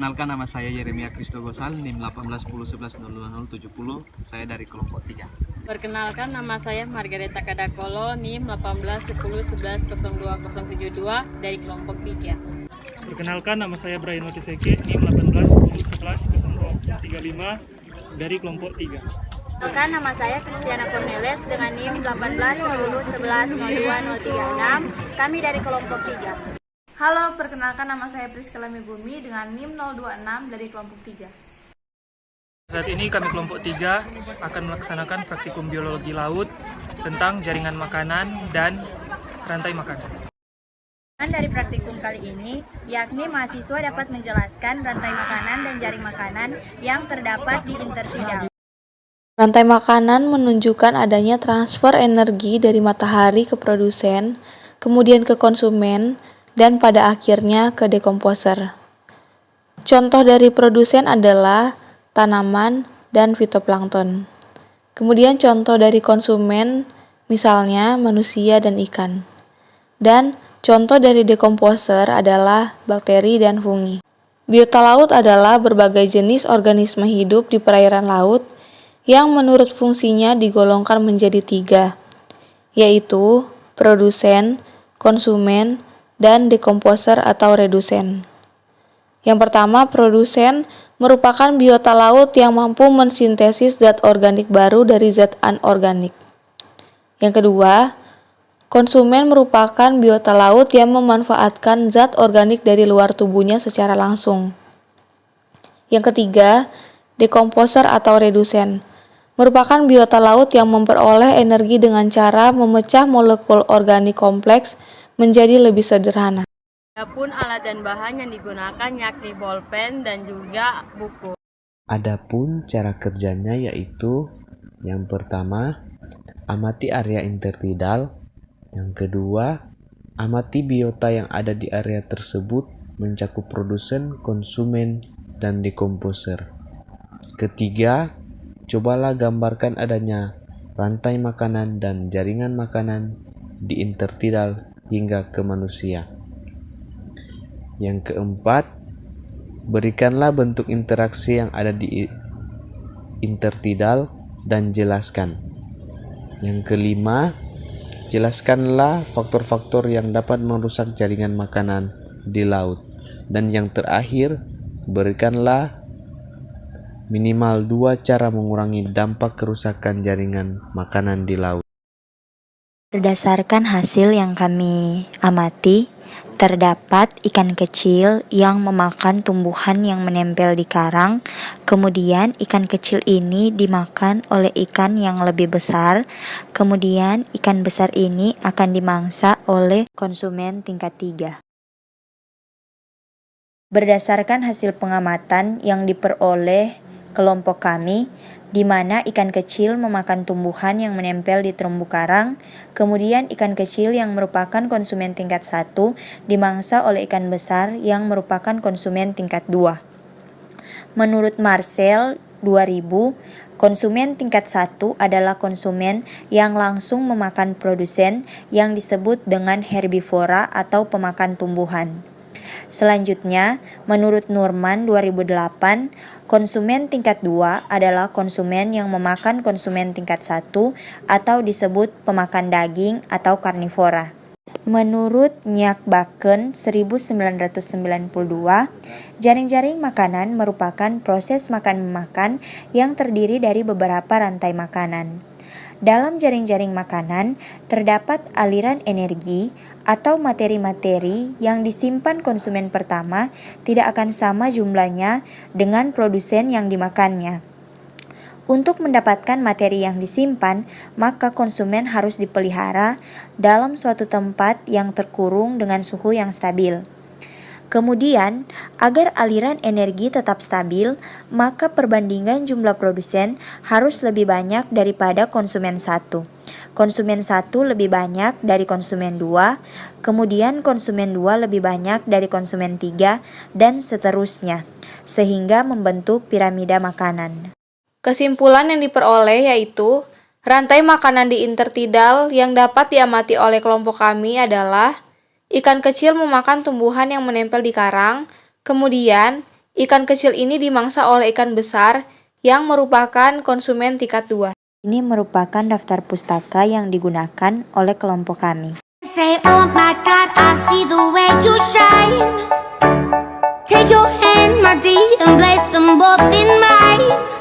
Kenalkan, nama saya Yeremia Kristo Gosal, NIM 1810110270. Saya dari kelompok 3. Perkenalkan, nama saya Margareta Kadakolo, NIM 1810110272 dari kelompok 3. Perkenalkan, nama saya Brian Otiseke, NIM 1810110235 dari kelompok 3. Perkenalkan, nama saya Kristiana Cornelis dengan NIM 1810110236. Kami dari kelompok 3. Halo, perkenalkan nama saya Priskela Megumi dengan NIM 026 dari kelompok 3. Saat ini kami kelompok 3 akan melaksanakan praktikum biologi laut tentang jaringan makanan dan rantai makanan. Dari praktikum kali ini, yakni mahasiswa dapat menjelaskan rantai makanan dan jaring makanan yang terdapat di intertidal. Rantai makanan menunjukkan adanya transfer energi dari matahari ke produsen, kemudian ke konsumen, dan pada akhirnya ke dekomposer. Contoh dari produsen adalah tanaman dan fitoplankton. Kemudian contoh dari konsumen, misalnya manusia dan ikan. Dan contoh dari dekomposer adalah bakteri dan fungi. Biota laut adalah berbagai jenis organisme hidup di perairan laut yang menurut fungsinya digolongkan menjadi 3, yaitu produsen, konsumen, dan dekomposer atau redusen. Yang pertama, produsen merupakan biota laut yang mampu mensintesis zat organik baru dari zat anorganik. Yang kedua, konsumen merupakan biota laut yang memanfaatkan zat organik dari luar tubuhnya secara langsung. Yang ketiga, dekomposer atau redusen merupakan biota laut yang memperoleh energi dengan cara memecah molekul organik kompleks menjadi lebih sederhana. Adapun alat dan bahan yang digunakan yakni bolpen dan juga buku. Adapun cara kerjanya yaitu yang pertama, amati area intertidal. Yang kedua, amati biota yang ada di area tersebut mencakup produsen, konsumen, dan dekomposer. Ketiga, cobalah gambarkan adanya rantai makanan dan jaringan makanan di intertidal hingga ke manusia. Yang keempat, berikanlah bentuk interaksi yang ada di intertidal dan jelaskan. Yang kelima, jelaskanlah faktor-faktor yang dapat merusak jaringan makanan di laut. Dan yang terakhir, berikanlah minimal 2 cara mengurangi dampak kerusakan jaringan makanan di laut. Berdasarkan hasil yang kami amati, terdapat ikan kecil yang memakan tumbuhan yang menempel di karang. Kemudian ikan kecil ini dimakan oleh ikan yang lebih besar. Kemudian ikan besar ini akan dimangsa oleh konsumen tingkat 3. Berdasarkan hasil pengamatan yang diperoleh kelompok kami, di mana ikan kecil memakan tumbuhan yang menempel di terumbu karang, kemudian ikan kecil yang merupakan konsumen tingkat 1 dimangsa oleh ikan besar yang merupakan konsumen tingkat 2. Menurut Marcel 2000, konsumen tingkat 1 adalah konsumen yang langsung memakan produsen yang disebut dengan herbivora atau pemakan tumbuhan. Selanjutnya, menurut Norman 2008, konsumen tingkat 2 adalah konsumen yang memakan konsumen tingkat 1 atau disebut pemakan daging atau karnivora. Menurut Nyak Bakken 1992, jaring-jaring makanan merupakan proses makan-memakan yang terdiri dari beberapa rantai makanan. Dalam jaring-jaring makanan, terdapat aliran energi atau materi-materi yang disimpan konsumen pertama tidak akan sama jumlahnya dengan produsen yang dimakannya. Untuk mendapatkan materi yang disimpan, maka konsumen harus dipelihara dalam suatu tempat yang terkurung dengan suhu yang stabil. Kemudian, agar aliran energi tetap stabil, maka perbandingan jumlah produsen harus lebih banyak daripada konsumen 1. Konsumen 1 lebih banyak dari konsumen 2, kemudian konsumen 2 lebih banyak dari konsumen 3, dan seterusnya, sehingga membentuk piramida makanan. Kesimpulan yang diperoleh yaitu rantai makanan di intertidal yang dapat diamati oleh kelompok kami adalah ikan kecil memakan tumbuhan yang menempel di karang, kemudian Ikan kecil ini dimangsa oleh ikan besar yang merupakan konsumen tingkat 2. Ini merupakan daftar pustaka yang digunakan oleh kelompok kami. Say, oh my God, I see the way you shine. Take your hand, my dear, and place them both in mine.